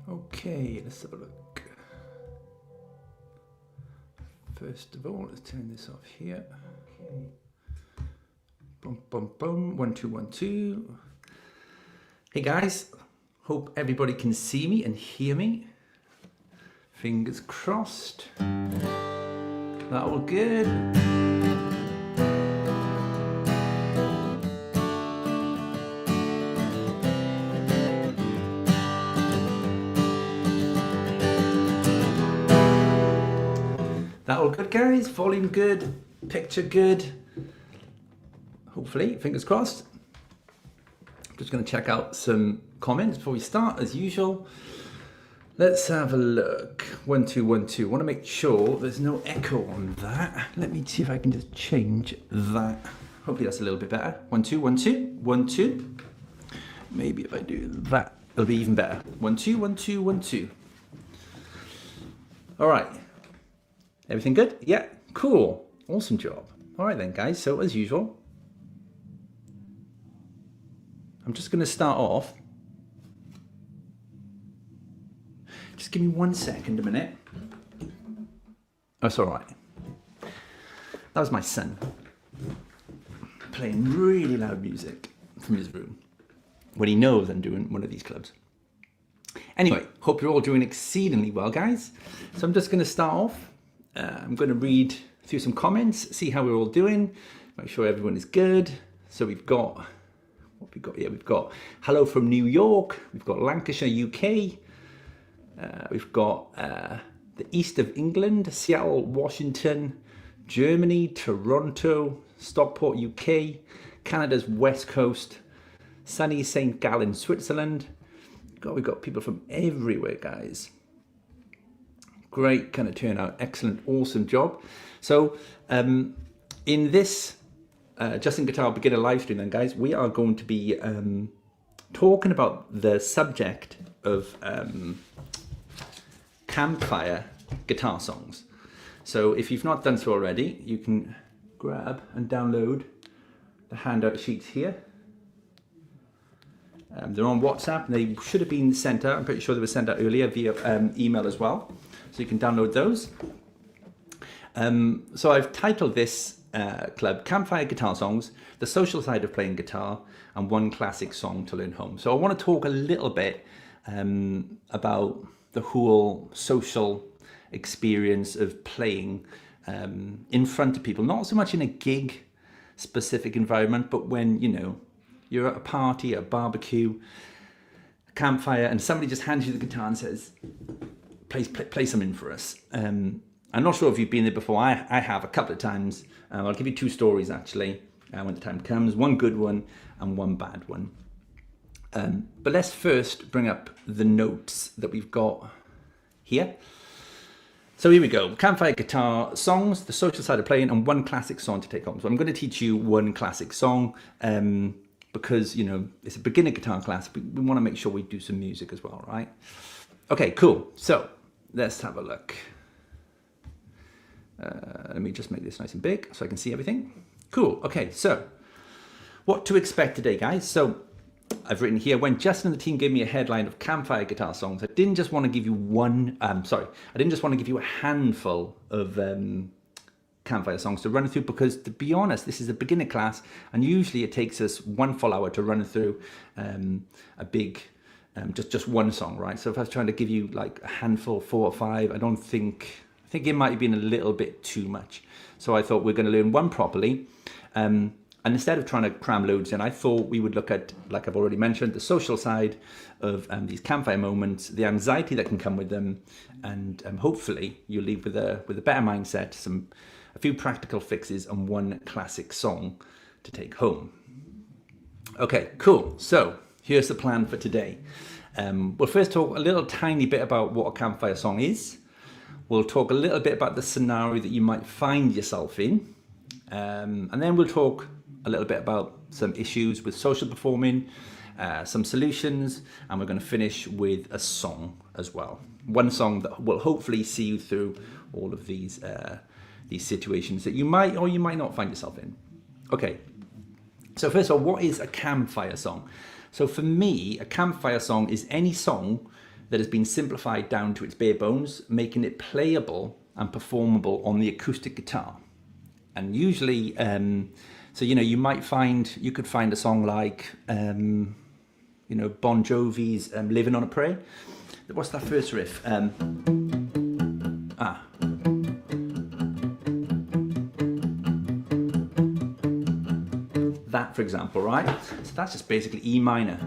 Okay, let's have a look. First of all, let's turn this off here. Okay. Boom, boom, boom. 1, 2, 1, 2. Hey guys, hope everybody can see me and hear me. Fingers crossed. That all good. That all good, guys? Volume good, picture good. Hopefully, fingers crossed. I'm just going to check out some comments before we start, as usual. Let's have a look. 1, 2, 1, 2. Want to make sure there's no echo on that. Let me see if I can just change that. Hopefully that's a little bit better. 1, 2, 1, 2, 1, 2. Maybe if I do that, it'll be even better. 1, 2, 1, 2, 1, 2. All right. Everything good? Yeah, cool. Awesome job. All right then, guys. So as usual, I'm just going to start off. Just give me 1 second, a minute. That's all right. That was my son playing really loud music from his room when he knows I'm doing one of these clubs. Anyway, hope you're all doing exceedingly well, guys. So I'm just going to start off. I'm going to read through some comments, see how we're all doing, make sure everyone is good. So we've got, what we got here? We've got hello from New York, we've got Lancashire, UK, we've got the east of England, Seattle, Washington, Germany, Toronto, Stockport, UK, Canada's west coast, sunny St. Gallen, Switzerland. God, we've got people from everywhere, guys. Great kind of turnout, excellent, awesome job. So in this Justin Guitar Beginner live stream then, guys, we are going to be talking about the subject of Campfire guitar songs. So if you've not done so already, you can grab and download the handout sheets here. They're on WhatsApp, and they should have been sent out. I'm pretty sure they were sent out earlier via email as well. So you can download those. So I've titled this club Campfire Guitar Songs, the social side of playing guitar, and one classic song to learn home. So I want to talk a little bit about the whole social experience of playing in front of people, not so much in a gig specific environment, but when, you know, you're at a party, a barbecue, a campfire, and somebody just hands you the guitar and says, play something for us. I'm not sure if you've been there before. I have a couple of times. I'll give you 2 stories actually when the time comes. One good one and one bad one. But let's first bring up the notes that we've got here. So here we go. Campfire guitar songs, the social side of playing, and one classic song to take home. So I'm going to teach you one classic song because, you know, it's a beginner guitar class. We want to make sure we do some music as well, right? Okay, cool. So let's have a look. Let me just make this nice and big so I can see everything. Cool. Okay, so what to expect today, guys? So I've written here, when Justin and the team gave me a headline of Campfire guitar songs, I didn't just want to give you I didn't just want to give you a handful of Campfire songs to run through, because to be honest, this is a beginner class, and usually it takes us 1 full hour to run through a big, just one song, right? So if I was trying to give you like a handful, 4 or 5, I think it might have been a little bit too much. So I thought we're going to learn one properly. And instead of trying to cram loads in, I thought we would look at, like I've already mentioned, the social side of these campfire moments, the anxiety that can come with them, and hopefully you'll leave with a better mindset, a few practical fixes, and one classic song to take home. Okay, cool. So here's the plan for today. We'll first talk a little tiny bit about what a campfire song is. We'll talk a little bit about the scenario that you might find yourself in. And then we'll talk a little bit about some issues with social performing, some solutions, and we're going to finish with a song as well. One song that will hopefully see you through all of these situations that you might or you might not find yourself in. Okay, so first of all, what is a campfire song? So for me, a campfire song is any song that has been simplified down to its bare bones, making it playable and performable on the acoustic guitar. And usually, so you could find a song like Bon Jovi's "Living on a Prayer." What's that first riff? That, for example, right? So that's just basically E minor.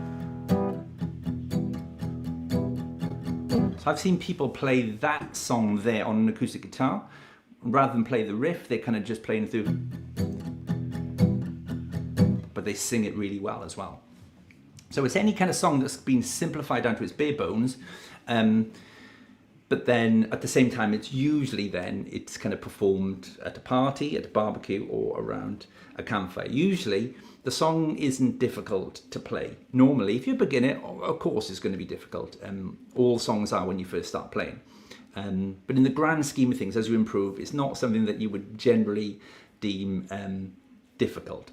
So I've seen people play that song there on an acoustic guitar. Rather than play the riff, they're kind of just playing through. But they sing it really well as well. So it's any kind of song that's been simplified down to its bare bones. But then at the same time, it's kind of performed at a party, at a barbecue, or around a campfire. Usually the song isn't difficult to play. Normally, if you're a beginner, of course it's going to be difficult. All songs are when you first start playing. But in the grand scheme of things, as you improve, it's not something that you would generally deem difficult.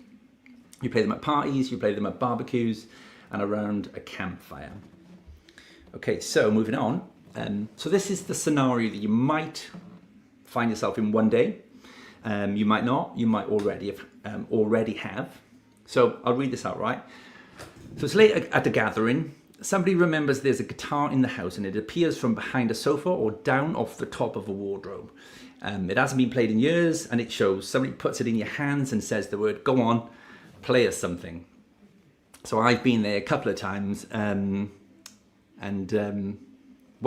You play them at parties, you play them at barbecues, and around a campfire. Okay, so moving on. So this is the scenario that you might find yourself in one day. You might not. You might already have. So I'll read this out, right? So it's late at a gathering. Somebody remembers there's a guitar in the house and it appears from behind a sofa or down off the top of a wardrobe. It hasn't been played in years and it shows. Somebody puts it in your hands and says the word, "Go on, play us something." So I've been there a couple of times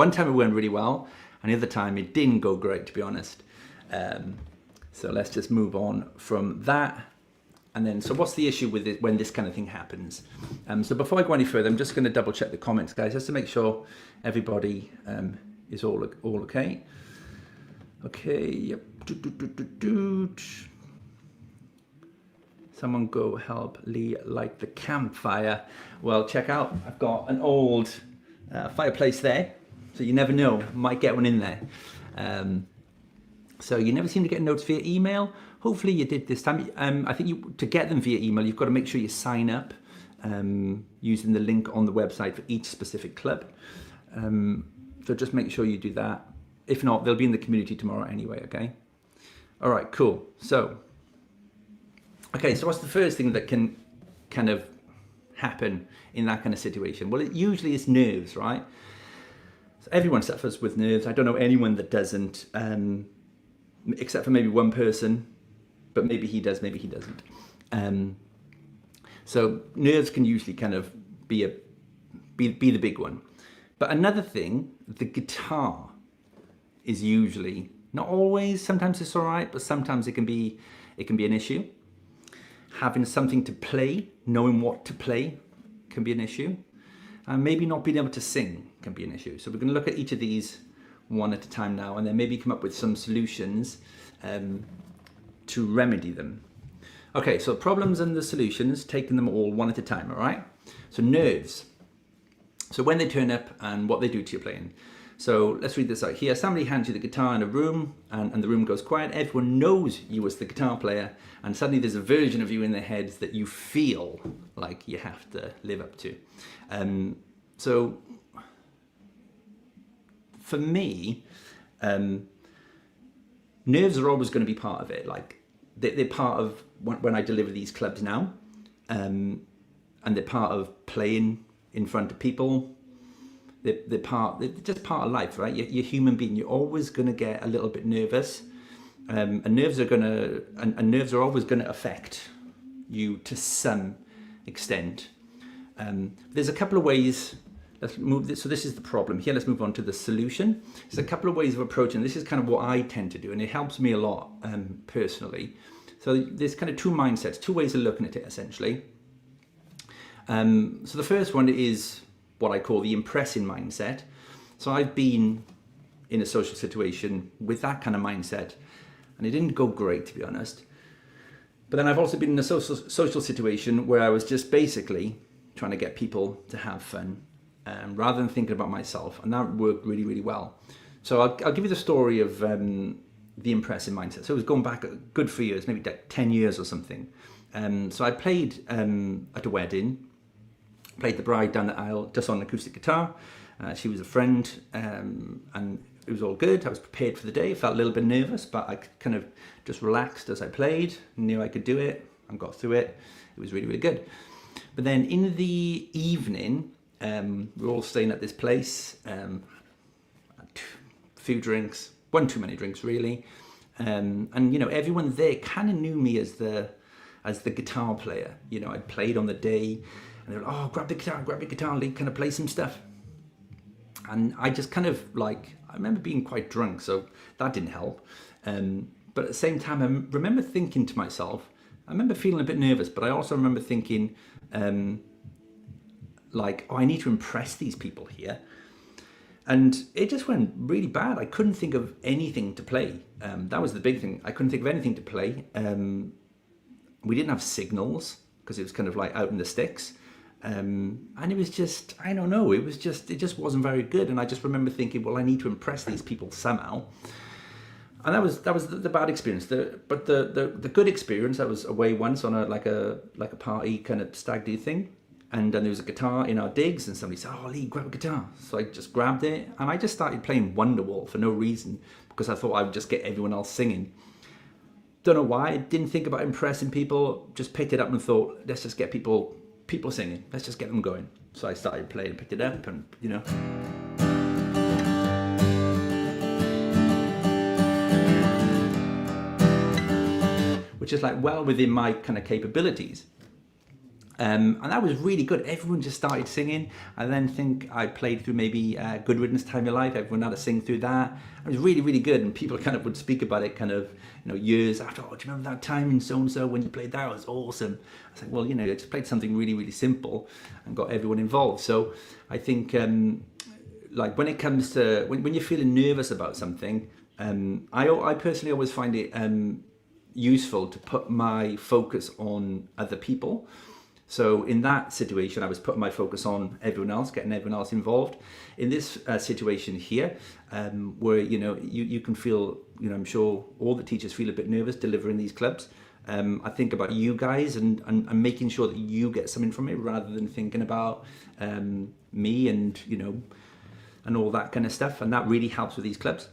one time it went really well and the other time it didn't go great, to be honest. So let's just move on from that. And then, so what's the issue with it when this kind of thing happens? So before I go any further, I'm just going to double check the comments, guys, just to make sure everybody is all okay. Okay, yep. Someone go help Lee light the campfire. Well, check out, I've got an old fireplace there, so you never know, might get one in there. So you never seem to get notes via email. Hopefully you did this time. I think to get them via email, you've got to make sure you sign up using the link on the website for each specific club. So just make sure you do that. If not, they'll be in the community tomorrow anyway, okay? All right, cool. So, okay, so what's the first thing that can kind of happen in that kind of situation? Well, it usually is nerves, right? So everyone suffers with nerves. I don't know anyone that doesn't, except for maybe one person. But maybe he does, maybe he doesn't. So nerves can usually kind of be the big one. But another thing, the guitar is usually, not always, sometimes it's all right, but sometimes it can be an issue. Having something to play, knowing what to play can be an issue. And maybe not being able to sing can be an issue. So we're going to look at each of these one at a time now, and then maybe come up with some solutions to remedy them. Okay, so problems and the solutions, taking them all one at a time, all right? So nerves. So when they turn up and what they do to your playing. So let's read this out here. Somebody hands you the guitar in a room and the room goes quiet. Everyone knows you as the guitar player and suddenly there's a version of you in their heads that you feel like you have to live up to. So for me, nerves are always going to be part of it. Like they're part of when I deliver these clubs now, and they're part of playing in front of people. They're just part of life, right? You're a human being. You're always going to get a little bit nervous, and nerves are always going to affect you to some extent. There's a couple of ways. Let's move this. So this is the problem here. Let's move on to the solution. There's a couple of ways of approaching. This is kind of what I tend to do, and it helps me a lot personally. So there's kind of two mindsets, two ways of looking at it essentially. So the first one is what I call the impressing mindset. So I've been in a social situation with that kind of mindset, and it didn't go great, to be honest. But then I've also been in a social situation where I was just basically trying to get people to have fun, rather than thinking about myself, and that worked really, really well. So I'll give you the story of the impressive mindset. So it was going back a good few years, maybe 10 years or something. So I played at a wedding, Played the bride down the aisle just on an acoustic guitar. She was a friend, and it was all good. I was prepared for the day. I felt a little bit nervous, but I kind of just relaxed as I played, knew I could do it, and got through it. It was really, really good. But then in the evening, we were all staying at this place, a few drinks, one too many drinks really, and you know, everyone there kind of knew me as the guitar player. You know, I'd played on the day, and they were like, oh, grab the guitar, Lee, kind of play some stuff. And I just kind of like, I remember being quite drunk, so that didn't help. But at the same time, I remember thinking to myself, I remember feeling a bit nervous, but I also remember thinking, like, oh, I need to impress these people here. And it just went really bad. I couldn't think of anything to play. That was the big thing. I couldn't think of anything to play. We didn't have signals because it was kind of like out in the sticks. And it was just, I don't know, it just wasn't very good. And I just remember thinking, well, I need to impress these people somehow. And that was the bad experience. But the good experience, I was away once on a party kind of stag do thing. And then there was a guitar in our digs, and somebody said, oh, Lee, grab a guitar. So I just grabbed it, and I just started playing Wonderwall for no reason, because I thought I would just get everyone else singing. Don't know why, I didn't think about impressing people, just picked it up and thought, let's just get people singing, let's just get them going. So I started playing and picked it up, and you know. Which is like well within my kind of capabilities. And that was really good. Everyone just started singing. I then think I played through maybe Good Riddance, Time of Your Life. Everyone had to sing through that. It was really, really good. And people kind of would speak about it kind of, you know, years after. Oh, do you remember that time in so-and-so when you played that? It was awesome. I was like, well, you know, I just played something really, really simple and got everyone involved. So I think like when it comes to, when you're feeling nervous about something, I personally always find it useful to put my focus on other people. So in that situation, I was putting my focus on everyone else, getting everyone else involved. In this situation here, where, you know, you can feel, you know, I'm sure all the teachers feel a bit nervous delivering these clubs. I think about you guys and making sure that you get something from it rather than thinking about me and, you know, and all that kind of stuff. And that really helps with these clubs.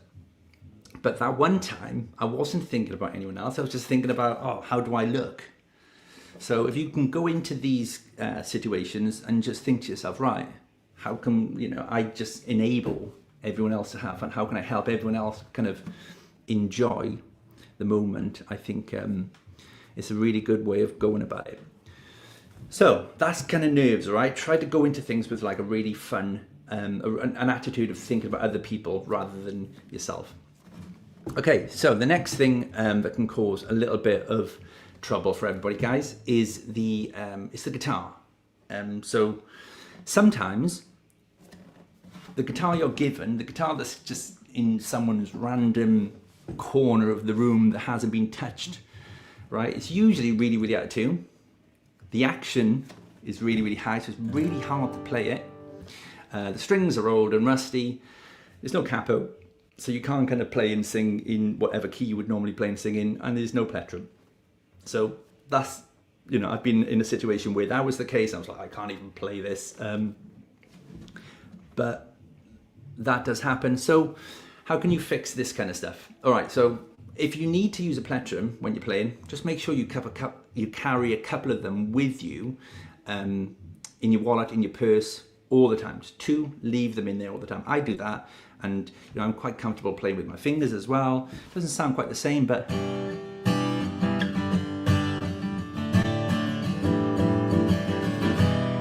But that one time, I wasn't thinking about anyone else. I was just thinking about, oh, how do I look? So if you can go into these situations and just think to yourself, right, how can, you know, I just enable everyone else to have fun? How can I help everyone else kind of enjoy the moment? I think it's a really good way of going about it. So that's kind of nerves, all right? Try to go into things with like a really fun, an attitude of thinking about other people rather than yourself. Okay, so the next thing that can cause a little bit of trouble for everybody, guys, is the guitar. So sometimes the guitar you're given, the guitar that's just in someone's random corner of the room that hasn't been touched, right? It's usually really, really out of tune. The action is really, really high, so it's really hard to play it. The strings are old and rusty. There's no capo, so you can't kind of play and sing in whatever key you would normally play and sing in, and there's no plectrum. So that's, you know, I've been in a situation where that was the case. I was like, I can't even play this. But that does happen. So how can you fix this kind of stuff? All right, so if you need to use a plectrum when you're playing, just make sure you carry a couple of them with you in your wallet, in your purse, all the time. Just leave them in there all the time. I do that, and you know, I'm quite comfortable playing with my fingers as well. Doesn't sound quite the same, but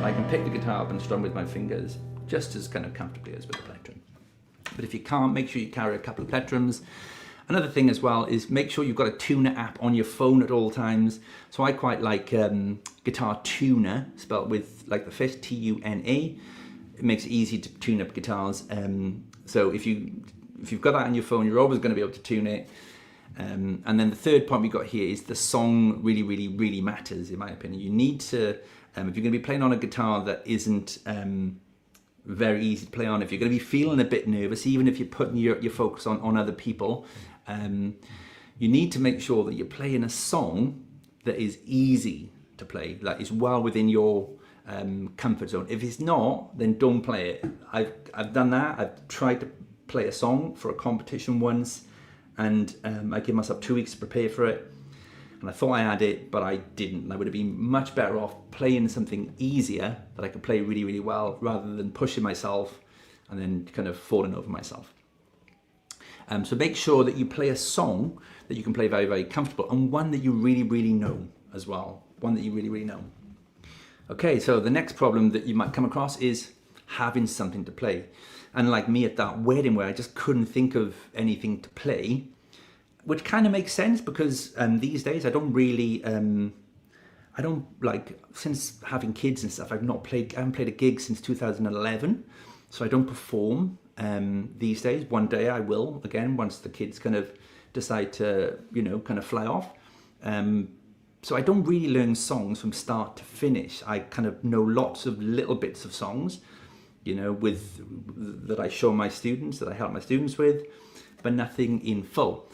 I can pick the guitar up and strum with my fingers just as kind of comfortably as with the plectrum. But if you can't, make sure you carry a couple of plectrums. Another thing as well is make sure you've got a tuner app on your phone at all times. So I quite like Guitar Tuner, spelled with like the fifth, T-U-N-A. It makes it easy to tune up guitars. So if you've got that on your phone, you're always going to be able to tune it. And then the third point we got here is the song really, really, really matters, in my opinion. You need to, if you're going to be playing on a guitar that isn't very easy to play on, if you're going to be feeling a bit nervous, even if you're putting your focus on other people, you need to make sure that you're playing a song that is easy to play, that is well within your comfort zone. If it's not, then don't play it. I've done that. I've tried to play a song for a competition once, and I gave myself 2 weeks to prepare for it, and I thought I had it, but I didn't. I would have been much better off playing something easier that I could play really, really well, rather than pushing myself and then kind of falling over myself. So make sure that you play a song that you can play very, very comfortable, and one that you really, really know as well. One that you really, really know. Okay, so the next problem that you might come across is having something to play. And like me at that wedding where I just couldn't think of anything to play, which kind of makes sense because these days I don't really, I don't like, since having kids and stuff, I haven't played a gig since 2011. So I don't perform these days. One day I will, again, once the kids kind of decide to, you know, kind of fly off. So I don't really learn songs from start to finish. I kind of know lots of little bits of songs, you know, that I show my students, that I help my students with, but nothing in full.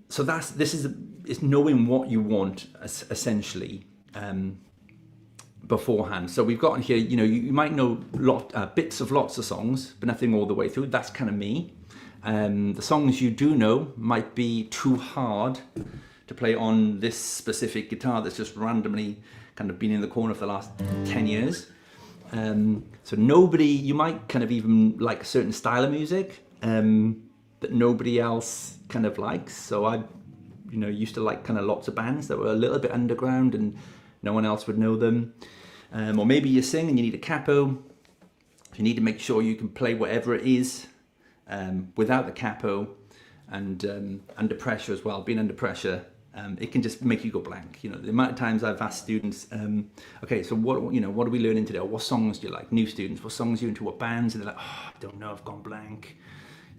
So this is knowing what you want essentially beforehand. So we've got here, you know, you might know bits of lots of songs, but nothing all the way through. That's kind of me. The songs you do know might be too hard to play on this specific guitar that's just randomly kind of been in the corner for the last 10 years. So you might kind of even like a certain style of music that nobody else kind of likes. So I, you know, used to like kind of lots of bands that were a little bit underground and no one else would know them. Or maybe you sing and you need a capo. You need to make sure you can play whatever it is without the capo, and under pressure as well. Being under pressure, it can just make you go blank. You know, the amount of times I've asked students, okay, so what are we learning today? Or what songs do you like? New students, what songs are you into? What bands? And they're like, oh, I don't know, I've gone blank.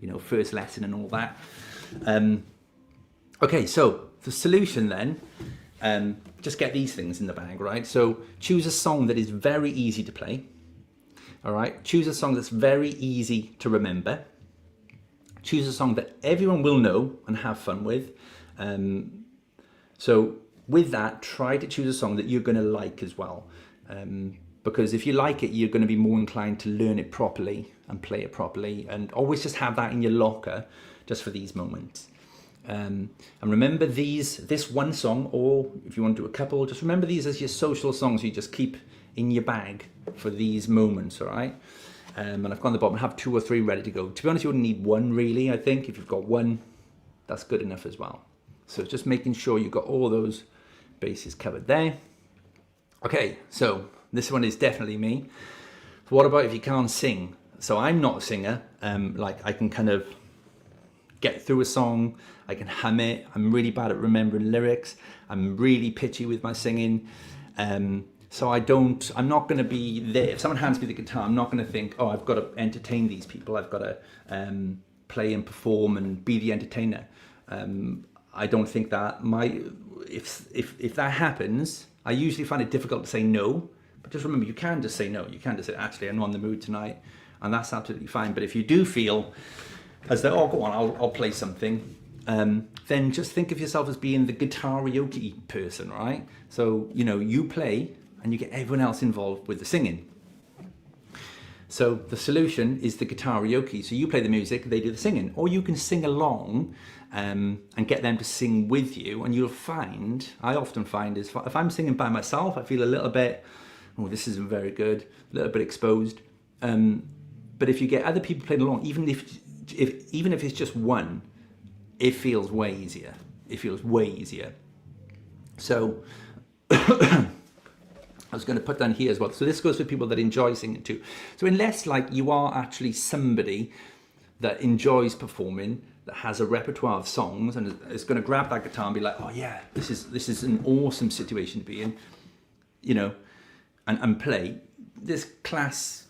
You know, first lesson and all that. Okay, so the solution then, just get these things in the bag, right? So choose a song that is very easy to play. All right, choose a song that's very easy to remember. Choose a song that everyone will know and have fun with. So with that, try to choose a song that you're going to like as well. Because if you like it, you're going to be more inclined to learn it properly and play it properly, and always just have that in your locker just for these moments. And remember this one song, or if you want to do a couple, just remember these as your social songs you just keep in your bag for these moments, all right? And I've gone to the bottom, have 2 or 3 ready to go. To be honest, you wouldn't need one really, I think. If you've got one, that's good enough as well. So just making sure you've got all those bases covered there. Okay, so this one is definitely me. What about if you can't sing? So I'm not a singer. Like I can kind of get through a song, I can hum it. I'm really bad at remembering lyrics. I'm really pitchy with my singing. So I'm not going to be there. If someone hands me the guitar, I'm not going to think, oh, I've got to entertain these people. I've got to play and perform and be the entertainer. I don't think that if that happens, I usually find it difficult to say no. But just remember, you can just say no. You can just say, actually, I'm not in the mood tonight, and that's absolutely fine. But if you do feel as though, oh, go on, I'll play something, then just think of yourself as being the Guitar-eoke person, right? So, you know, you play and you get everyone else involved with the singing. So the solution is the Guitar-eoke. So you play the music, they do the singing. Or you can sing along and get them to sing with you. And you'll find, I often find, is if I'm singing by myself, I feel a little bit, oh, this isn't very good, a little bit exposed. But if you get other people playing along, even if it's just one, it feels way easier. It feels way easier. So I was going to put down here as well. So this goes for people that enjoy singing too. So unless like you are actually somebody that enjoys performing, that has a repertoire of songs and is going to grab that guitar and be like, oh yeah, this is an awesome situation to be in, you know, and play this class,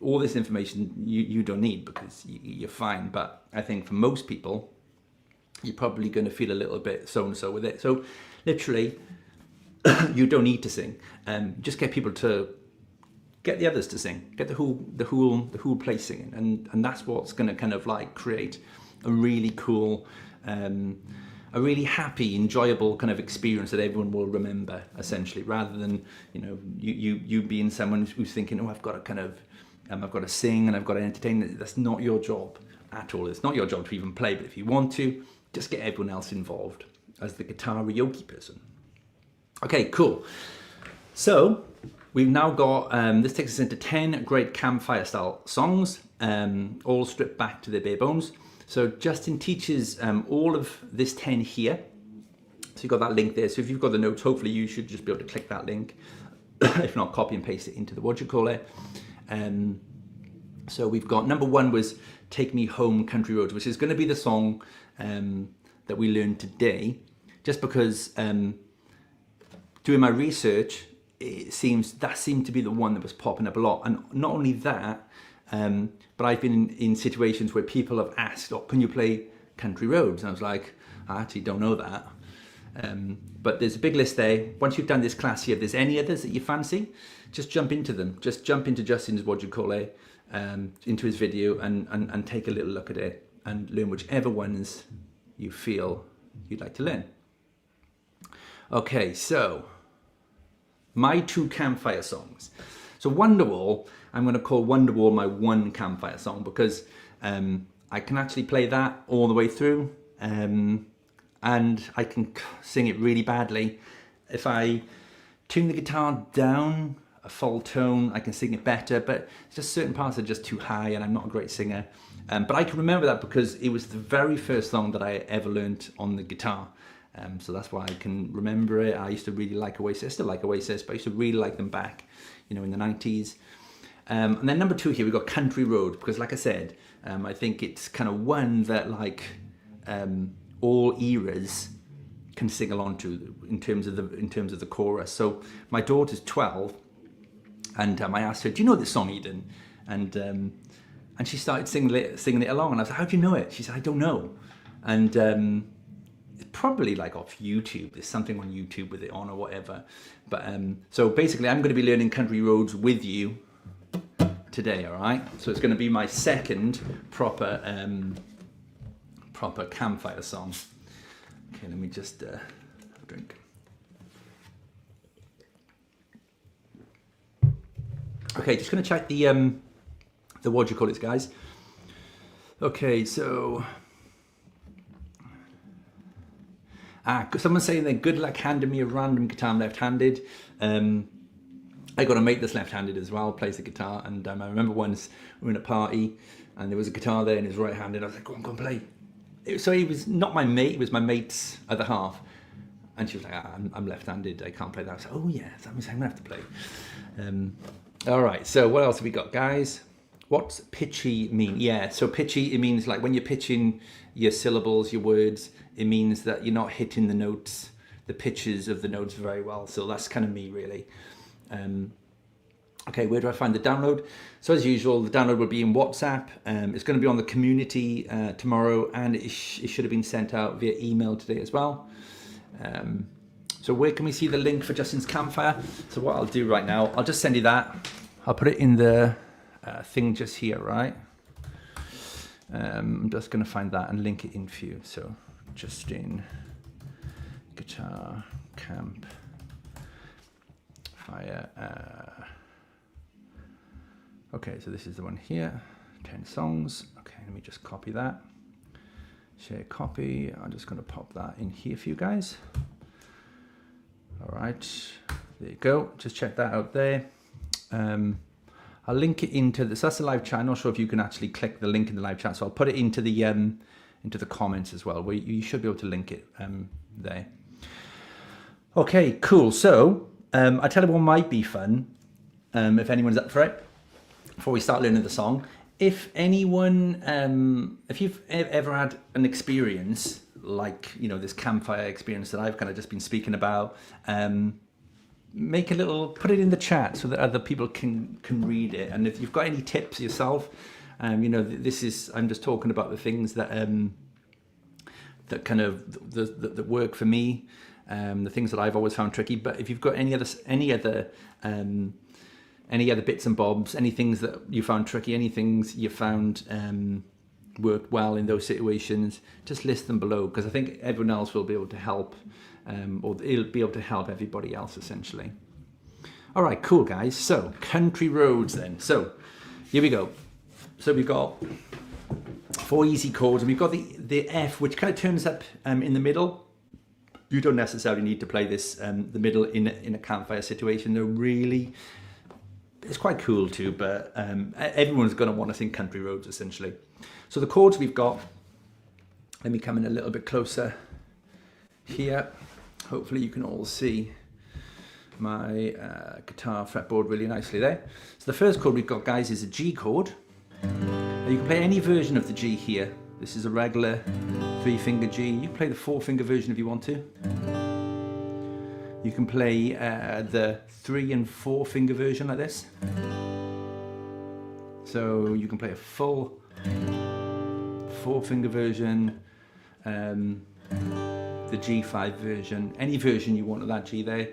all this information you don't need because you're fine. But I think for most people, you're probably going to feel a little bit so-and-so with it. So literally, you don't need to sing. Just get people to get the others to sing. Get the who'll play singing, and that's what's going to kind of like create a really cool a really happy, enjoyable kind of experience that everyone will remember, essentially, rather than, you know, you being someone who's thinking, oh, I've got to kind of, I've got to sing and I've got to entertain. That's not your job at all. It's not your job to even play, but if you want to, just get everyone else involved as the guitar-eoke person. Okay, cool. So we've now got, this takes us into 10 great campfire style songs, all stripped back to their bare bones. So Justin teaches all of this 10 here. So you've got that link there. So if you've got the notes, hopefully you should just be able to click that link. If not, copy and paste it into the what-you-call-it. So we've got, number 1 was Take Me Home Country Roads, which is going to be the song that we learned today. Just because doing my research, that seemed to be the one that was popping up a lot. And not only that, but I've been in situations where people have asked, oh, can you play Country Roads? And I was like, I actually don't know that. But there's a big list there. Once you've done this class here, if there's any others that you fancy, just jump into them. Just jump into Justin's what-you-call-it, into his video and take a little look at it and learn whichever ones you feel you'd like to learn. Okay, so my 2 campfire songs. So Wonderwall, I'm going to call Wonderwall my 1 campfire song because I can actually play that all the way through, and I can sing it really badly. If I tune the guitar down a full tone, I can sing it better, but just certain parts are just too high and I'm not a great singer. But I can remember that because it was the very first song that I ever learned on the guitar. So that's why I can remember it. I used to really like Oasis. I still like Oasis, but I used to really like them back, you know, in the 90s. And then number 2 here, we've got Country Road, because like I said, I think it's kind of one that like all eras can sing along to in terms of the chorus. So my daughter's 12, and I asked her, do you know this song, Eden? And she started singing it along, and I was like, how do you know it? She said, I don't know. And it's probably like off YouTube. There's something on YouTube with it on or whatever. But so basically I'm going to be learning Country Roads with you today, all right? So it's going to be my second proper campfire song. Okay, let me just have a drink. Okay, just going to check the what do you call it, guys? Okay, so someone's saying that good luck handing me a random guitar. I'm left-handed. I got a mate that's left-handed as well, plays the guitar, and I remember once we were in a party and there was a guitar there and he was right-handed. I was like, go on, play. So he was not my mate, he was my mate's other half. And she was like, I'm left-handed, I can't play that. I was like, oh yeah, that means I'm gonna have to play. All right, so what else have we got, guys? What's pitchy mean? Yeah, so pitchy, it means like when you're pitching your syllables, your words, it means that you're not hitting the notes, the pitches of the notes very well. So that's kind of me, really. Okay, where do I find the download? So as usual, the download will be in WhatsApp. It's going to be on the community tomorrow, and it should have been sent out via email today as well. So where can we see the link for Justin's Campfire? So what I'll do right now, I'll just send you that. I'll put it in the thing just here, right? I'm just going to find that and link it in for you. So Justin Guitar Campfire. Okay, so this is the one here, 10 songs. Okay, let me just copy that. Share copy. I'm just going to pop that in here for you guys. All right, there you go. Just check that out there. I'll link it into this. That's the live chat. I'm not sure if you can actually click the link in the live chat, so I'll put it into the comments as well, where you should be able to link it there. Okay, cool. So I tell you what might be fun, if anyone's up for it, before we start learning the song. If anyone, if you've ever had an experience like, you know, this campfire experience that I've kind of just been speaking about, put it in the chat so that other people can read it. And if you've got any tips yourself, you know, I'm just talking about the things that that kind of that work for me, the things that I've always found tricky. But if you've got any other bits and bobs, any things that you found tricky, any things you found worked well in those situations, just list them below, because I think everyone else will be able to help, or it'll be able to help everybody else essentially. All right, cool guys. So country roads then. So here we go. So we've got 4 easy chords, and we've got the F, which kind of turns up in the middle. You don't necessarily need to play this the middle in a campfire situation. They're really, it's quite cool too, but everyone's going to want to sing country roads essentially. So the chords we've got, let me come in a little bit closer here. Hopefully you can all see my guitar fretboard really nicely there. So the first chord we've got, guys, is a G chord. Now you can play any version of the G here. This is a regular 3-finger G. You can play the 4-finger version if you want to. You can play the 3- and 4-finger version like this. So you can play a full 4-finger version, the G5 version, any version you want of that G there.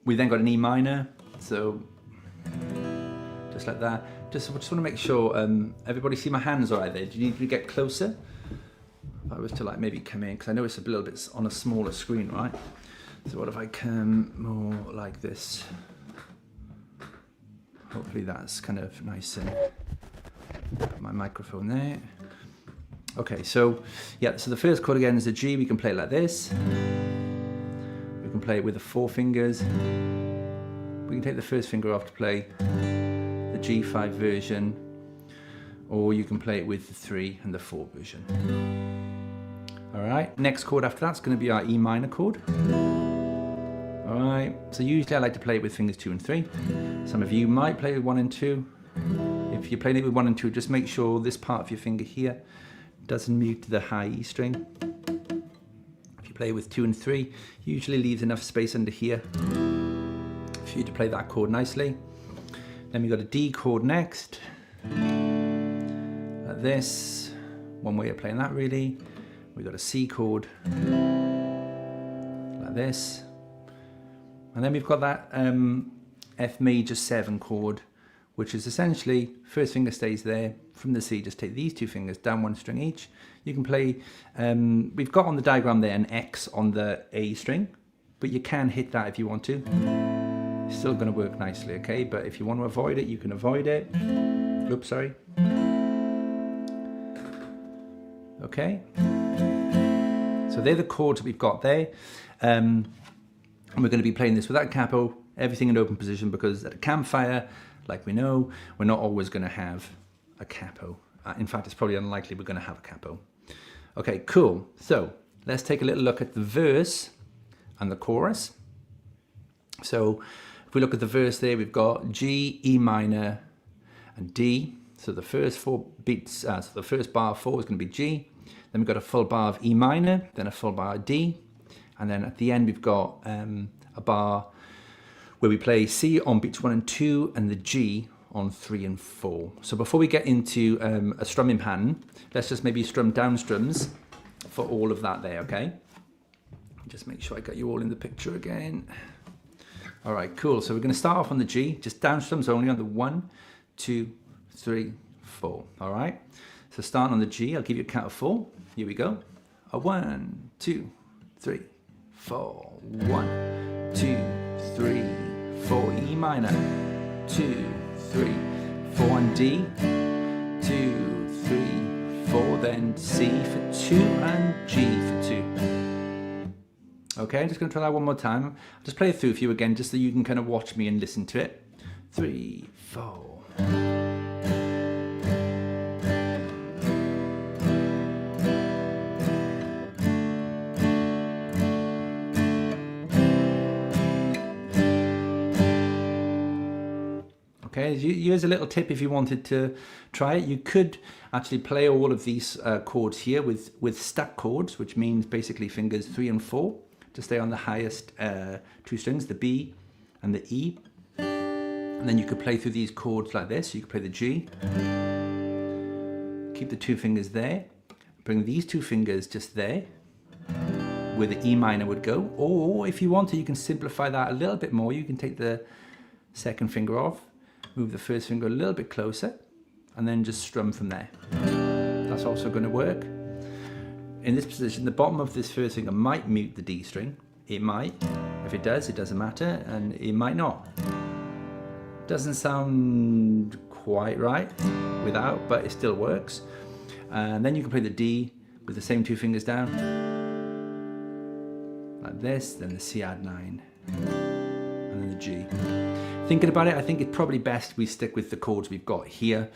We then got an E minor, so just like that. Just want to make sure everybody see my hands all right there. Do you need to get closer? If I was to like maybe come in, because I know it's a little bit on a smaller screen, right? So what if I come more like this? Hopefully that's kind of nice and put my microphone there. Okay, so yeah, so the first chord again is a G. We can play it like this. We can play it with the 4 fingers. We can take the first finger off to play the G5 version, or you can play it with the 3 and the 4 version. All right, next chord after that's going to be our E minor chord. All right, so usually I like to play it with fingers 2 and 3. Some of you might play with 1 and 2. If you're playing it with 1 and 2, just make sure this part of your finger here doesn't mute the high E string. If you play with 2 and 3, usually leaves enough space under here for you to play that chord nicely. Then we've got a D chord next, like this. One way of playing that really. We've got a C chord, like this. And then we've got that F major 7 chord, which is essentially, first finger stays there. From the C, just take these 2 fingers, down 1 string each. You can play, we've got on the diagram there an X on the A string, but you can hit that if you want to. It's still going to work nicely, okay? But if you want to avoid it, you can avoid it. Oops, sorry. Okay. So they're the chords that we've got there. And we're going to be playing this without capo, everything in open position, because at a campfire, like we know, we're not always going to have a capo. In fact, it's probably unlikely we're going to have a capo. Okay, cool. So let's take a little look at the verse and the chorus. So if we look at the verse there, we've got G, E minor, and D. So the first 4 beats, so the first bar of 4 is going to be G. Then we've got a full bar of E minor, then a full bar of D. And then at the end, we've got a bar where we play C on beats 1 and 2 and the G on 3 and 4. So before we get into a strumming pattern, let's just maybe strum down strums for all of that there, okay? Just make sure I got you all in the picture again. All right, cool. So we're going to start off on the G, just down strums only on the 1, 2, 3, 4. All right. So starting on the G, I'll give you a count of 4. Here we go. A 1, 2, 3, 4. 1, 2, 3, 4. E minor. 2, 3, 4 on D. 2, 3, 4. Then C for 2 and G for 2. Okay, I'm just going to try that one more time. I'll just play it through for you again, just so you can kind of watch me and listen to it. 3, 4. Okay, here's a little tip if you wanted to try it. You could actually play all of these chords here with stack chords, which means basically fingers 3 and 4. To stay on the highest 2 strings, the B and the E. And then you could play through these chords like this. You could play the G, keep the 2 fingers there, bring these 2 fingers just there, where the E minor would go. Or if you want to, you can simplify that a little bit more. You can take the second finger off, move the first finger a little bit closer, and then just strum from there. That's also going to work. In this position, the bottom of this first finger might mute the D string. It might. If it does, it doesn't matter, and it might not. Doesn't sound quite right without, but it still works. And then you can play the D with the same 2 fingers down, like this, then the C add 9, and then the G. Thinking about it, I think it's probably best we stick with the chords we've got here.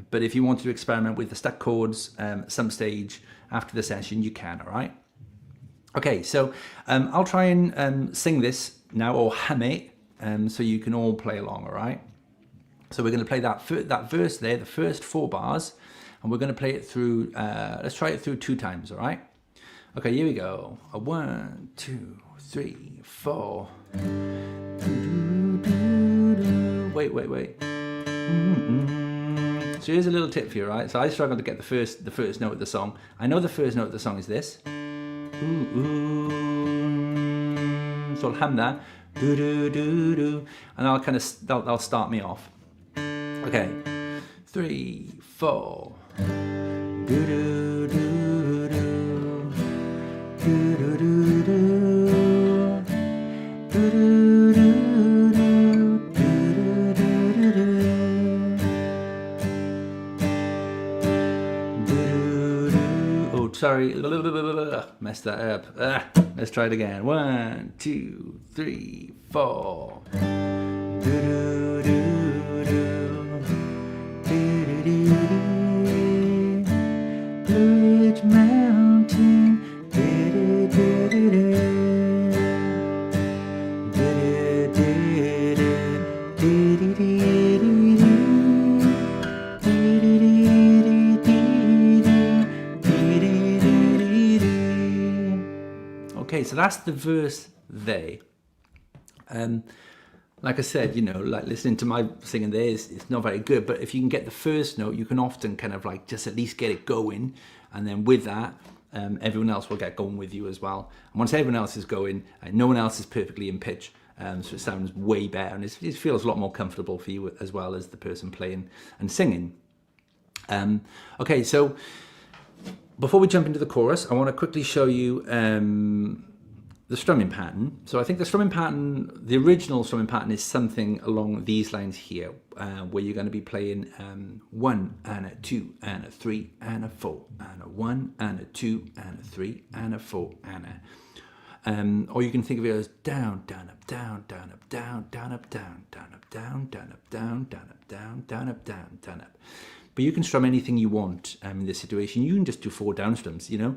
But if you want to experiment with the stuck chords at some stage after the session, you can, all right? Okay, so I'll try and sing this now, or hum it, so you can all play along, all right? So we're going to play that verse there, the first 4 bars, and we're going to play it through, let's try it through 2 times, all right? Okay, here we go. 1, 2, 3, 4. Wait. So here's a little tip for you, right? So I struggle to get the first note of the song. I know the first note of the song is this. So I'll hum that. And that'll start me off. Okay. 3, 4. Sorry, messed that up. Let's try it again. 1, 2, 3, 4. Blue Ridge Mountain. Okay, so that's the verse there. Like I said, you know, like listening to my singing there it's not very good, but if you can get the first note, you can often kind of like just at least get it going, and then with that, everyone else will get going with you as well. And once everyone else is going, no one else is perfectly in pitch, so it sounds way better, and it feels a lot more comfortable for you as well as the person playing and singing. Okay, so before we jump into the chorus, I want to quickly show you the strumming pattern. So I think the strumming pattern, the original strumming pattern, is something along these lines here, where you're going to be playing 1 and a 2 and a 3 and a 4 and a 1 and a 2 and a 3 and a 4 and a. Or you can think of it as down, down, up, down, down, up, down, down, up, down, down, up, down, down, up, down, down, up, down, down, up, down, down, up. But you can strum anything you want in this situation. You can just do 4 down strums, you know,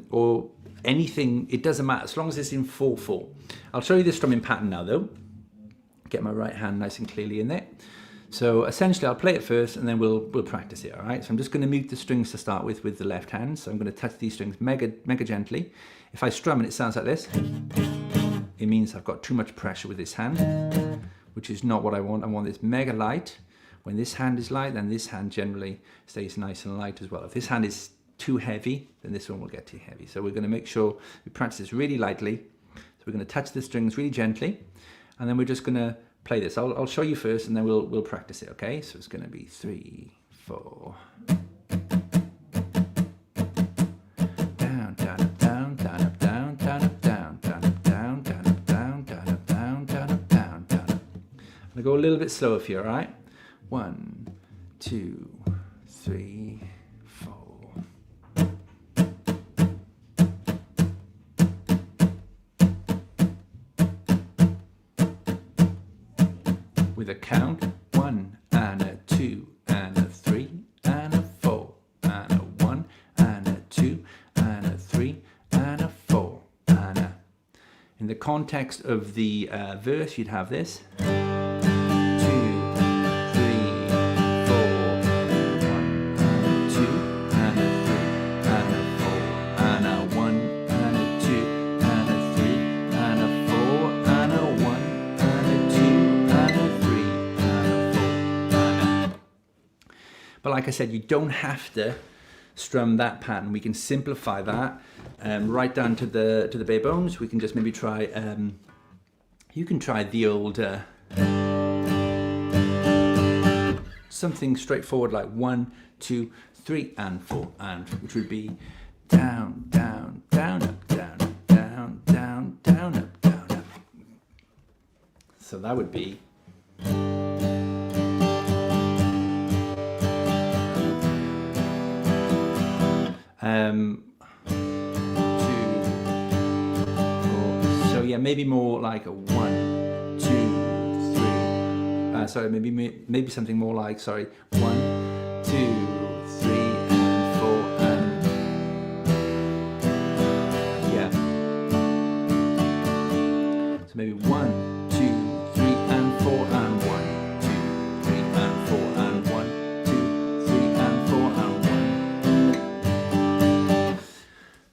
or anything. It doesn't matter as long as it's in 4/4. I'll show you the strumming pattern now, though. Get my right hand nice and clearly in there. So essentially, I'll play it first, and then we'll practice it. All right. So I'm just going to mute the strings to start with the left hand. So I'm going to touch these strings mega gently. If I strum and it sounds like this, it means I've got too much pressure with this hand, which is not what I want. I want this mega light. When this hand is light, then this hand generally stays nice and light as well. If this hand is too heavy, then this one will get too heavy. So we're going to make sure we practice this really lightly. So we're going to touch the strings really gently, and then we're just going to play this. I'll show you first, and then we'll practice it. Okay? So it's going to be 3, 4. Down, down, up, down, down, up, down, down, up, down, down, up, down, down, up, down, down, up, down, down, up, down, down, up. I'm going to go a little bit slower for you. All right? 1, 2, 3, 4. With a count, 1 and a 2 and a 3 and a 4 and a 1 and a 2 and a 3 and a 4 and a. In the context of the verse, you'd have this. 4. But like I said, you don't have to strum that pattern. We can simplify that right down to the bare bones. We can just maybe try. You can try the old. something straightforward like 1, 2, 3, and 4, and which would be down, down, down, up, down, up, down, down, down, up, down, up. So that would be. So yeah, maybe more like a 1, 2, 3. Sorry, maybe something more like 1, 2, 3, and 4, and yeah. So maybe 1, 2, 3, and 4, and 1, 2, 3, and 4, and 1, 2, 3, and 4, and 1.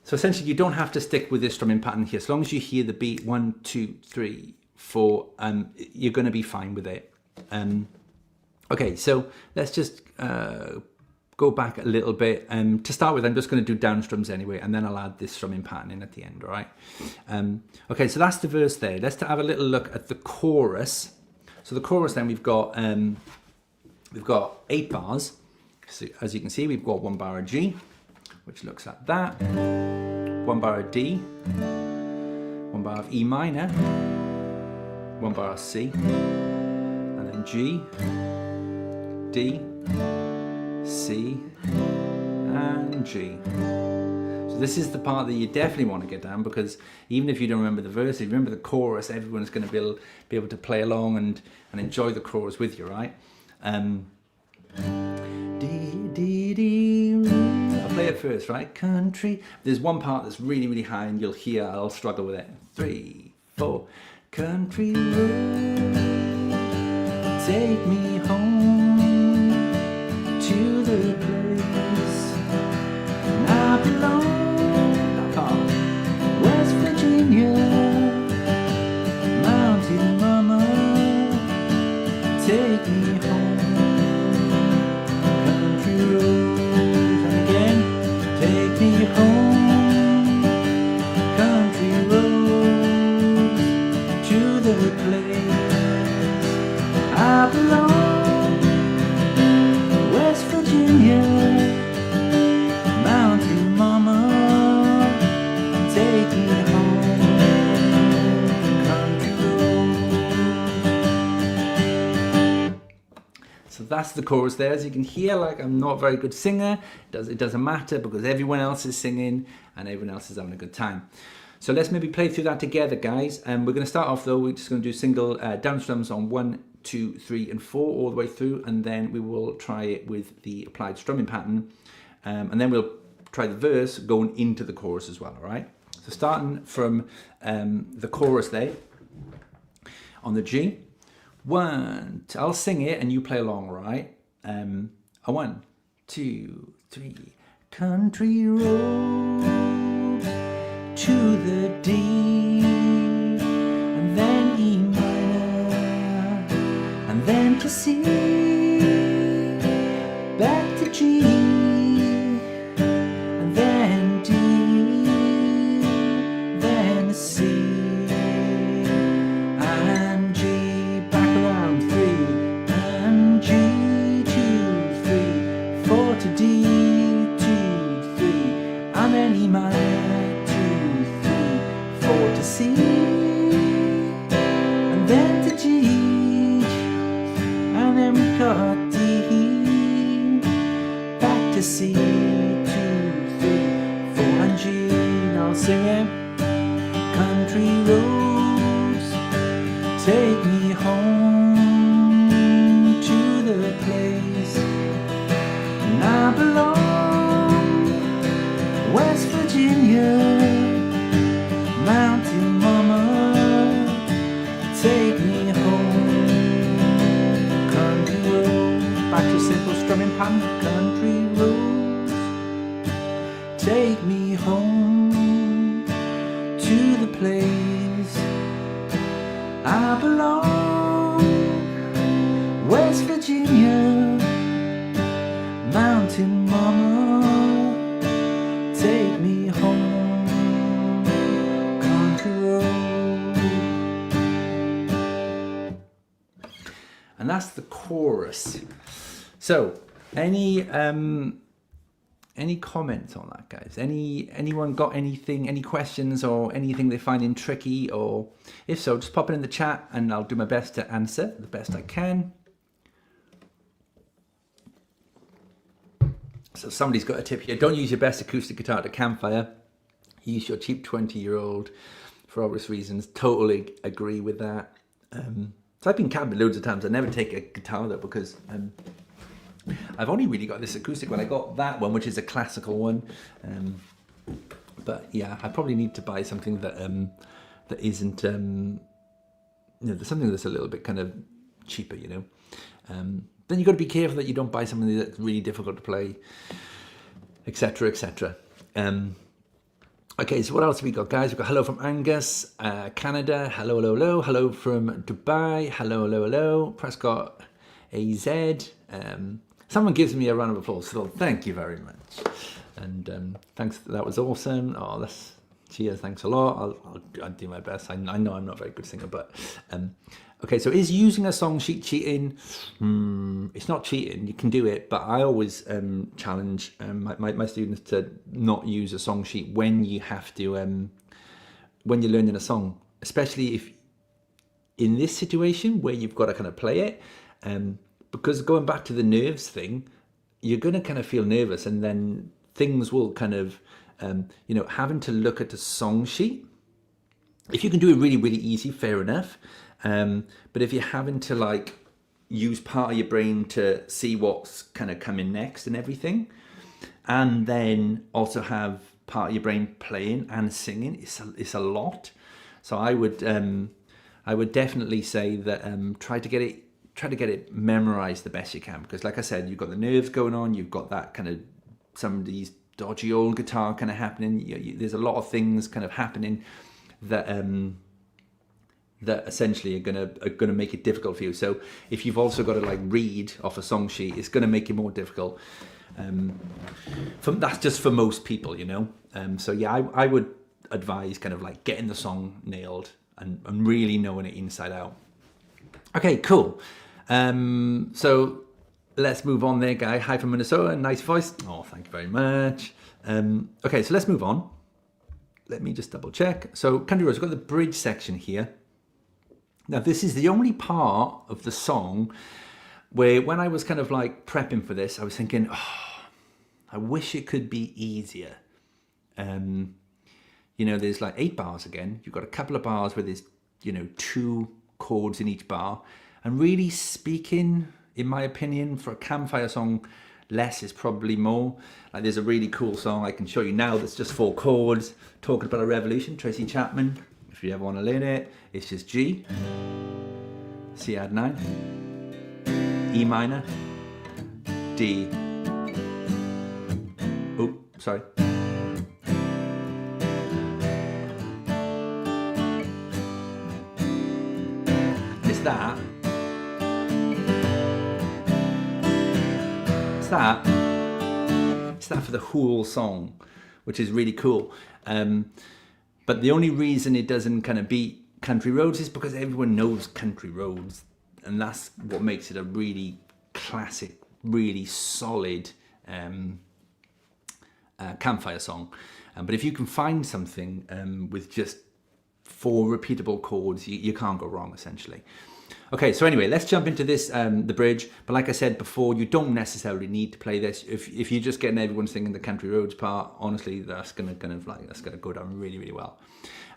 So essentially, you don't have to stick with this strumming pattern here. As long as you hear the beat 1, 2, 3, 4, you're going to be fine with it. Okay, so let's just go back a little bit. To start with, I'm just going to do down strums anyway, and then I'll add this strumming pattern in at the end, all right? Okay, so that's the verse there. Let's have a little look at the chorus. So the chorus then, we've got 8 bars. So as you can see, we've got 1 bar of G, which looks like that. 1 bar of D, 1 bar of E minor, 1 bar of C, and then G, D, C, and G. So this is the part that you definitely want to get down, because even if you don't remember the verse, if you remember the chorus, everyone's going to be able to play along and enjoy the chorus with you, right? I'll play it first, right? Country. There's one part that's really, really high, and you'll hear I'll struggle with it. 3, 4. Country road, take me home to the place I belong. That part. West Virginia, mountain mama, take me home. Home, country roads, to the place I belong. West Virginia, mountain mama, take me home, country roads. So that's the chorus there. As you can hear, like, I'm not a very good singer. It doesn't matter, because everyone else is singing and everyone else is having a good time. So let's maybe play through that together, guys. And we're going to start off though, we're just going to do single down strums on 1, 2, 3, and 4 all the way through, and then we will try it with the applied strumming pattern, and then we'll try the verse going into the chorus as well. All right. So starting from the chorus there on the G. 1, 2, I'll sing it and you play along, right? A 1, 2, 3. Country road to the D, and then E minor, and then to C, back to G, and then D, then C, and G, back around 3, and G, 2, 3, 4 to D, 2, 3, and then E minor, 2, 3, 4 to C, and then to G, and then we got D, back to C, 2, 3, 4, and G. Now I'll sing it. Country roads, take me home to the place I belong. West Virginia, mountain mama, take me home. Country roads, back to simple strumming pattern. Country roads, take me home to the place I belong. West Virginia, mountain mama, take me home, country road. And that's the chorus. So, any comments on that, guys? Anyone got anything, any questions or anything they're finding tricky? Or if so, just pop it in the chat and I'll do my best to answer the best I can. So somebody's got a tip here. Don't use your best acoustic guitar at a campfire. Use your cheap 20-year-old for obvious reasons. Totally agree with that. So I've been camping loads of times. I never take a guitar though because I've only really got this acoustic one. I got that one, which is a classical one. But yeah, I probably need to buy something that that isn't, you know, something that's a little bit kind of cheaper, you know. Then you've got to be careful that you don't buy something that's really difficult to play, etc., etc. Okay, so what else have we got, guys? We've got hello from Angus, Canada. Hello, hello, hello. Hello from Dubai. Hello, hello, hello. Prescott, AZ. Someone gives me a round of applause, so thank you very much. And thanks, that was awesome. Oh, that's, cheers, thanks a lot. I'll do my best. I know I'm not a very good singer, but okay, so is using a song sheet cheating? It's not cheating, you can do it, but I always challenge my students to not use a song sheet when you have to, when you're learning a song, especially if in this situation where you've got to kind of play it, because going back to the nerves thing, you're going to kind of feel nervous and then things will kind of, you know, having to look at the song sheet. If you can do it really, really easy, fair enough. But if you're having to like use part of your brain to see what's kind of coming next and everything, and then also have part of your brain playing and singing, it's a lot. So I would definitely say that try to get it memorized the best you can, because like I said, you've got the nerves going on, you've got that kind of somebody's dodgy old guitar kind of happening. There's a lot of things kind of happening that that essentially are gonna make it difficult for you. So if you've also got to like read off a song sheet, it's gonna make it more difficult. That's just for most people, you know. So yeah, I would advise kind of like getting the song nailed and really knowing it inside out. Okay, cool. So let's move on there, guy. Hi from Minnesota, nice voice. Oh, thank you very much. Okay, so let's move on. Let me just double check. So Country Roads, we've got the bridge section here. Now this is the only part of the song where when I was kind of like prepping for this, I was thinking, oh, I wish it could be easier. You know, there's like 8 bars again. You've got a couple of bars where there's, you know, 2 chords in each bar. And really speaking, in my opinion, for a campfire song, less is probably more. Like there's a really cool song I can show you now that's just 4 chords, talking about a revolution, Tracy Chapman. If you ever want to learn it, it's just G, C add 9, E minor, D. Oh, sorry. It's that. It's that for the whole song, which is really cool. But the only reason it doesn't kind of beat Country Roads is because everyone knows Country Roads, and that's what makes it a really classic, really solid campfire song. But if you can find something with just 4 repeatable chords, you can't go wrong, essentially. Okay, so anyway, let's jump into this, the bridge. But like I said before, you don't necessarily need to play this. If you're just getting everyone singing the Country Roads part, honestly, that's gonna go down really, really well.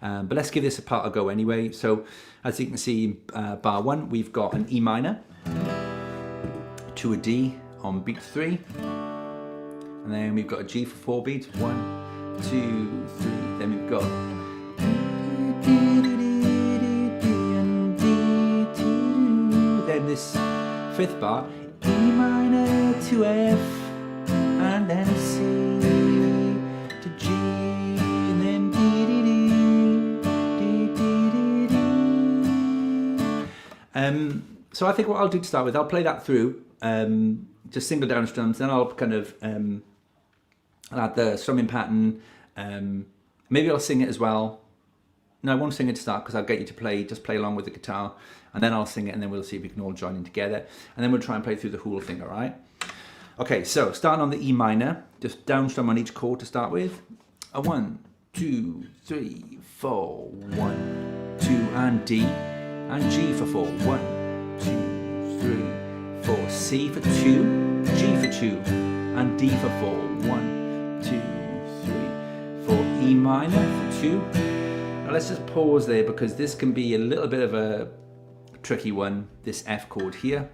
But let's give this a part a go anyway. So as you can see, bar 1, we've got an E minor to a D on beat 3, and then we've got a G for 4 beats. 1, 2, 3. Then we've got this 5th bar, E minor to F, and then C to G, and then D. So I think what I'll do to start with, I'll play that through, just single down strums, then I'll kind of I'll add the strumming pattern, maybe I'll sing it as well. No, I won't sing it to start because I'll get you to just play along with the guitar, and then I'll sing it, and then we'll see if we can all join in together, and then we'll try and play through the whole thing, all right? Okay, so starting on the E minor, just down strum on each chord to start with. A 1, 2, 3, 4, 1, 2, and D, and G for 4. 1, 2, 3, 4. C for 2, G for 2, and D for 4. 1, 2, 3, 4. E minor for 2. Now let's just pause there because this can be a little bit of a tricky one, this F chord here.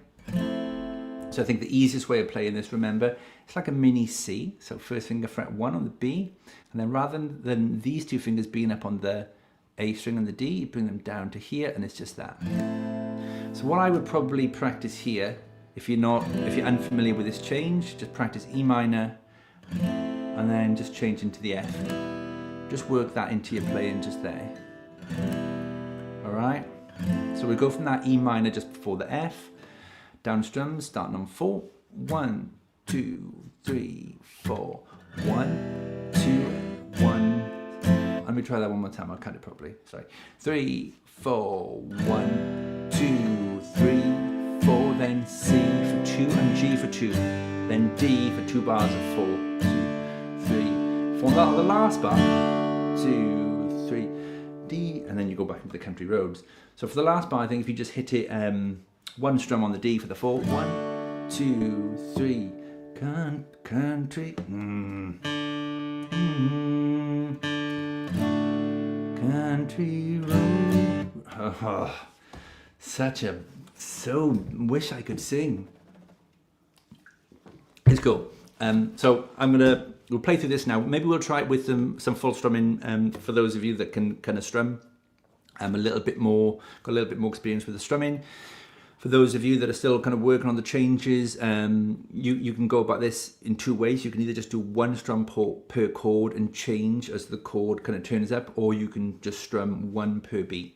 So I think the easiest way of playing this, remember, it's like a mini C. So first finger fret 1 on the B, and then rather than these two fingers being up on the A string and the D, you bring them down to here, and it's just that. So what I would probably practice here, if you're unfamiliar with this change, just practice E minor, and then just change into the F. Just work that into your playing just there. All right. So we go from that E minor just before the F. Down strums, starting on 4. 1, 2, 3, 4. 1, 2, 1. Let me try that one more time. I'll count it properly. Sorry. 3, 4. 1, 2, 3, 4. Then C for 2 and G for 2. Then D for 2 bars of 4. 2, 3, 4. That the last bar. 2, 3, D, and then you go back into the country roads. So for the last bar, I think if you just hit it. One strum on the D for the 4. 1, 2, 3. Country. Country road. Oh, wish I could sing. It's cool. So we'll play through this now. Maybe we'll try it with some full strumming for those of you that can kind of strum got a little bit more experience with the strumming. For those of you that are still kind of working on the changes, you can go about this in two ways. You can either just do one strum per chord and change as the chord kind of turns up, or you can just strum one per beat.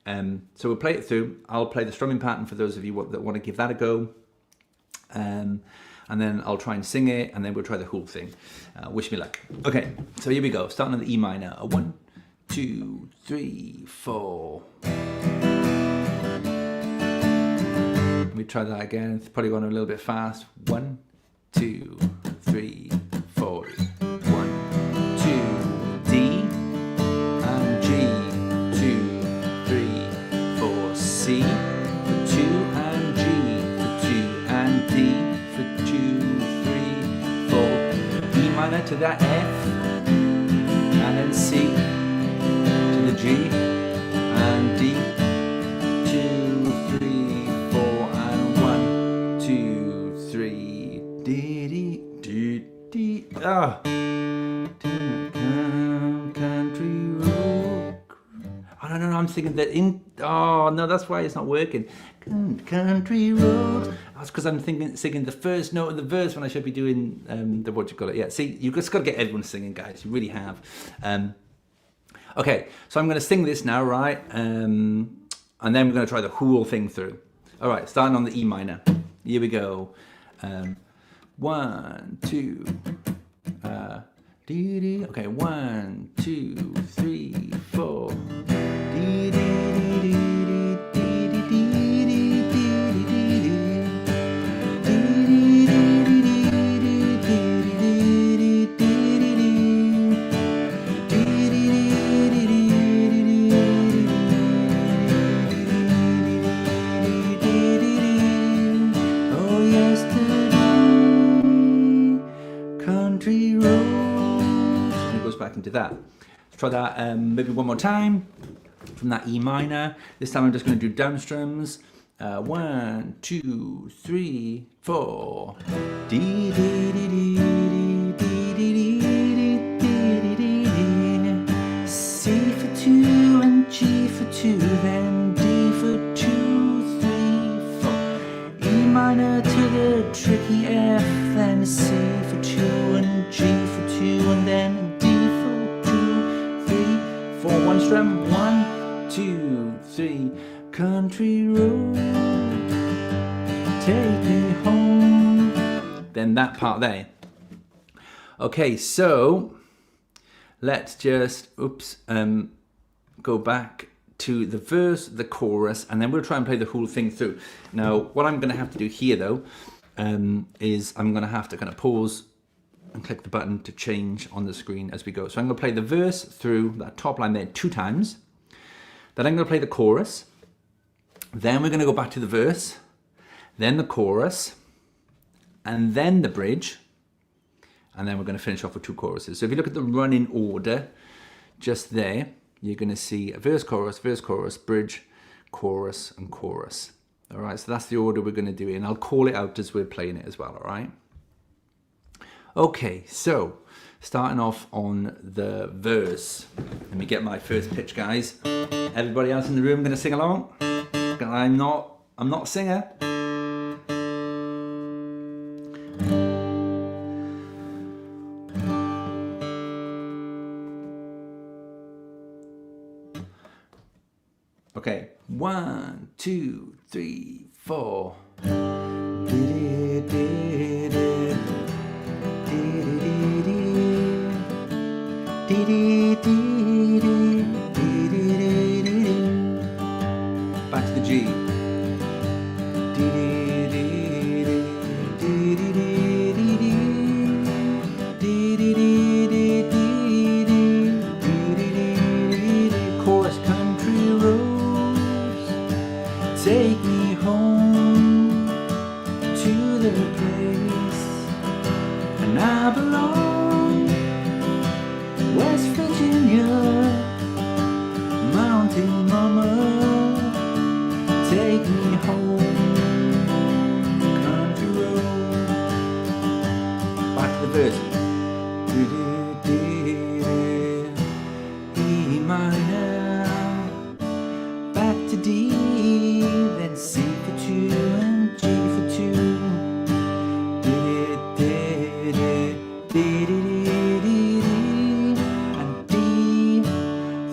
So we'll play it through. I'll play the strumming pattern for those of you that want to give that a go. And then I'll try and sing it, and then we'll try the whole thing. Wish me luck. Okay, so here we go. Starting on the E minor. A 1, 2, 3, 4. Let me try that again. It's probably going a little bit fast. 1, 2, 3, 4. 1, 2, D and G. 2, 3, 4. C for 2 and G for 2 and D for 2, 3, 4. E minor to that F, and then C to the G and D. 2, 3, 4, and 1, 2, 3. Dee dee dee. Ah. Country road. Oh no, I'm thinking that in. Oh no, that's why it's not working. Country road. That's because I'm singing the first note of the verse when I should be doing the what you call it. Yeah. See, you've just got to get everyone singing, guys. You really have. Okay, so I'm going to sing this now, right? And then we're going to try the whole thing through. All right, starting on the E minor. Here we go. 1, 2. Dee dee. Okay, 1, 2, 3, 4. Dee dee dee dee dee dee dee dee dee. Into that. Let's try that maybe one more time from that E minor. This time I'm just going to do down strums. 1, 2, 3, 4. Dee dee dee dee dee dee dee dee dee. C for 2 and G for 2, then D for 2, 3, 4. E minor to the tricky F, then C for 2 and G for 2, and then one strum, 1, 2, 3. Country road, take me home. Then that part there. Okay, so let's just go back to the verse, the chorus, and then we'll try and play the whole thing through. Now, what I'm going to have to do here, though, is I'm going to have to kind of pause and click the button to change on the screen as we go. So I'm going to play the verse through that top line there 2 times. Then I'm going to play the chorus. Then we're going to go back to the verse, then the chorus, and then the bridge. And then we're going to finish off with 2 choruses. So if you look at the running order, just there, you're going to see a verse, chorus, bridge, chorus, and chorus. All right, so that's the order we're going to do it, and I'll call it out as we're playing it as well, all right? Okay, so starting off on the verse. Let me get my first pitch, guys. Everybody else in the room going to sing along? I'm not a singer. Okay, 1, 2, 3, 4. Back to the G. Chorus, country roads, take me home to the place and I belong. West Virginia, mountain mama, take me home, country road. Back to the verse. E minor, back to D, then C for 2 and G for 2. And D,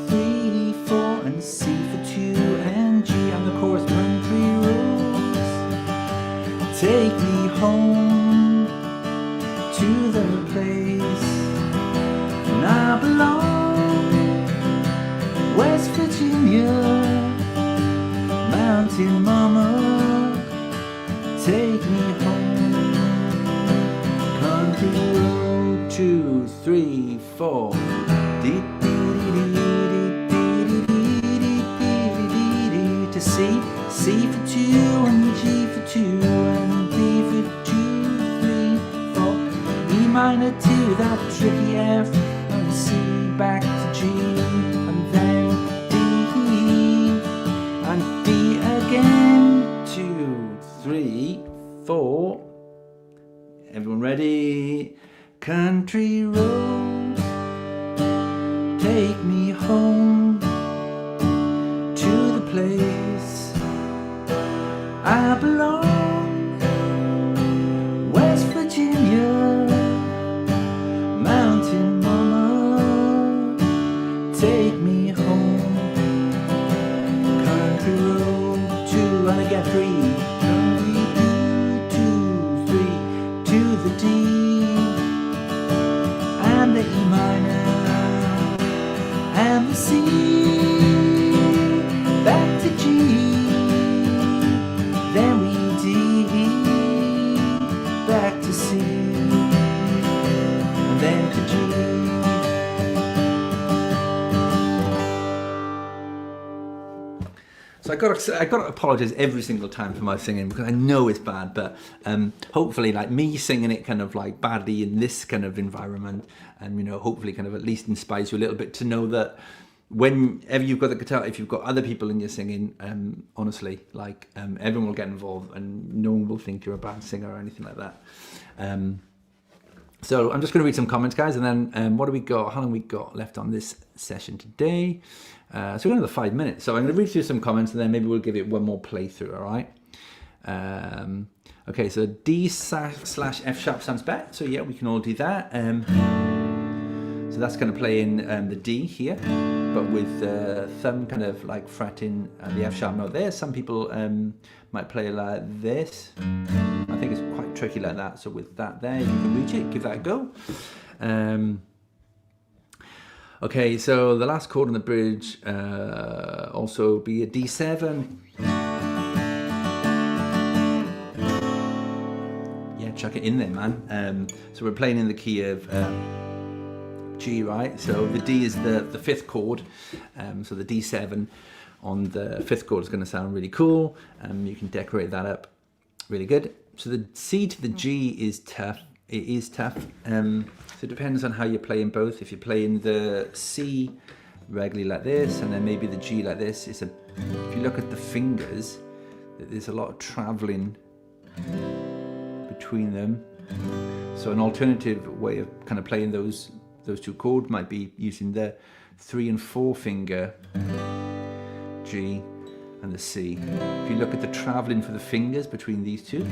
3, 4 and C for 2 and G. And the chorus, country roads, take me home to the place and I belong. West Virginia, mountain mama, take me home, country road. 2, 3, 4. To C, C for 2 and G for 2 and D for 2, 3, 4. E minor to that tricky F and C back to G and then D and D again. 2, 3, 4. Everyone ready? Country roads, take me home to the place I belong. West Virginia, mountain mama, take me home, country road. 2 and again 3. Country 2, 3 to the D and the E minor and the C, back to G, then we D, back to C, and then to G. So I got to apologise every single time for my singing because I know it's bad, but hopefully, like me singing it kind of like badly in this kind of environment, and you know, hopefully, kind of at least inspires you a little bit to know that whenever you've got the guitar, if you've got other people in your singing, honestly, like everyone will get involved, and no one will think you're a bad singer or anything like that. So I'm just going to read some comments, guys, and then what do we got? How long we got left on this session today? So we've got another 5 minutes. So I'm going to read through some comments, and then maybe we'll give it one more playthrough, all right? Okay, so D/F sharp sounds better. So yeah, we can all do that. So that's going to play in the D here, but with the thumb kind of like fretting the F sharp note there. Some people might play like this. I think it's quite tricky like that. So with that there, you can reach it, give that a go. Okay, so the last chord on the bridge also be a D7. Yeah, chuck it in there, man. So we're playing in the key of G, right? So the D is the fifth chord. So the D7 on the fifth chord is going to sound really cool. You can decorate that up really good. So the C to the G is tough. It is tough. So it depends on how you're playing both. If you're playing the C regularly like this, and then maybe the G like this, if you look at the fingers, there's a lot of traveling between them. So an alternative way of kind of playing those two chords might be using the 3 and 4 finger G and the C. If you look at the traveling for the fingers between these two,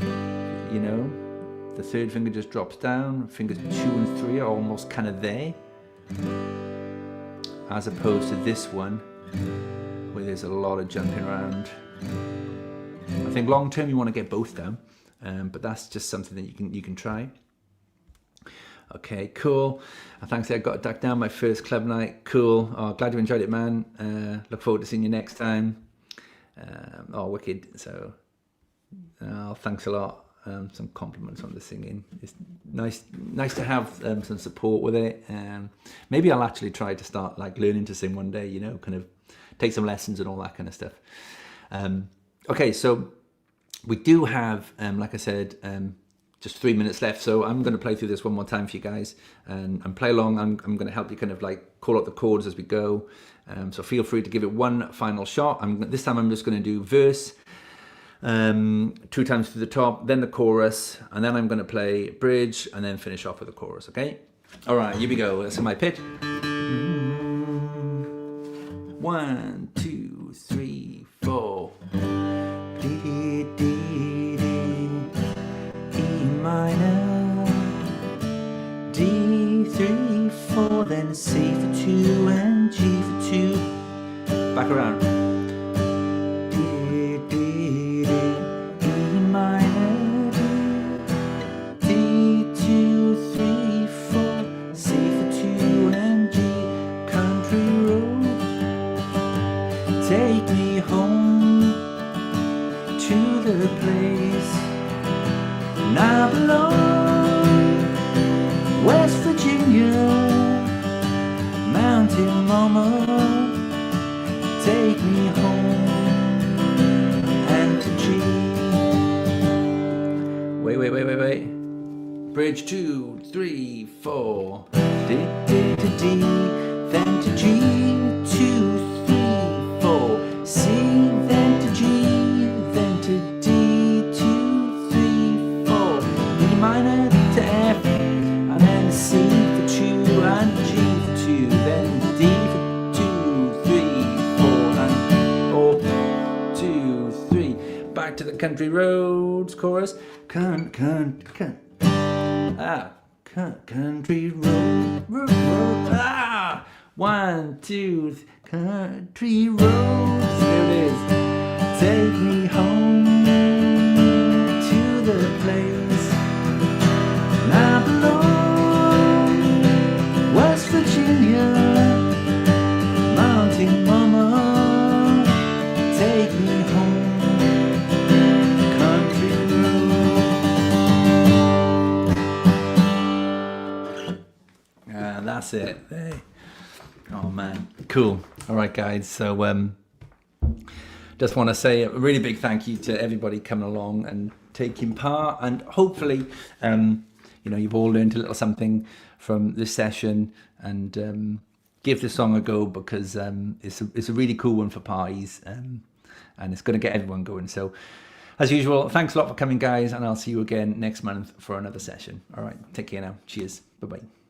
you know, the third finger just drops down, fingers 2 and 3 are almost kind of there, as opposed to this one where there's a lot of jumping around. I think long term you want to get both down, but that's just something that you can try. Okay, cool. Thanks, I got ducked down my first club night. Cool. Oh, glad you enjoyed it, man. Look forward to seeing you next time. Oh, wicked. So, thanks a lot. Some compliments on the singing. It's nice to have some support with it. Maybe I'll actually try to start like learning to sing one day, you know, kind of take some lessons and all that kind of stuff. Okay, so we do have, like I said, just 3 minutes left, so I'm going to play through this one more time for you guys and play along. I'm going to help you kind of like call out the chords as we go. So feel free to give it one final shot. This time I'm just going to do verse 2 times to the top, then the chorus, and then I'm going to play bridge and then finish off with the chorus. Okay. All right. Here we go. So my pitch. 1, 2, 3, 4. D, D, D, E minor, D, 3, 4, then C for 2 and G for 2. Back around. D, D, D, E minor, D, 2, 3, 4, C for 2 and G. Country road, take me home to the place I belong, West Virginia, Mountain Mama, take me home and to G. Wait. Bridge 2, 3, 4. D, D, to D, then to G. 2, 3, 4. C, then to G, then to D. 2, 3, 4. E minor to F, and then C for 2 and G for 2, then D for 2, 3, 4 and 4, 2, 3. Back to the country roads chorus. Country road. 1, 2, country roads. There it is. Take me home to the place I belong, West Virginia, Mountain Mama, take me home, country road. That's it. Hey. Oh man, cool. All right, guys. So just want to say a really big thank you to everybody coming along and taking part, and hopefully you know, you've all learned a little something from this session, and give this song a go, because it's a really cool one for parties, and it's going to get everyone going. So as usual, thanks a lot for coming, guys, and I'll see you again next month for another session. All right, take care now. Cheers. Bye bye.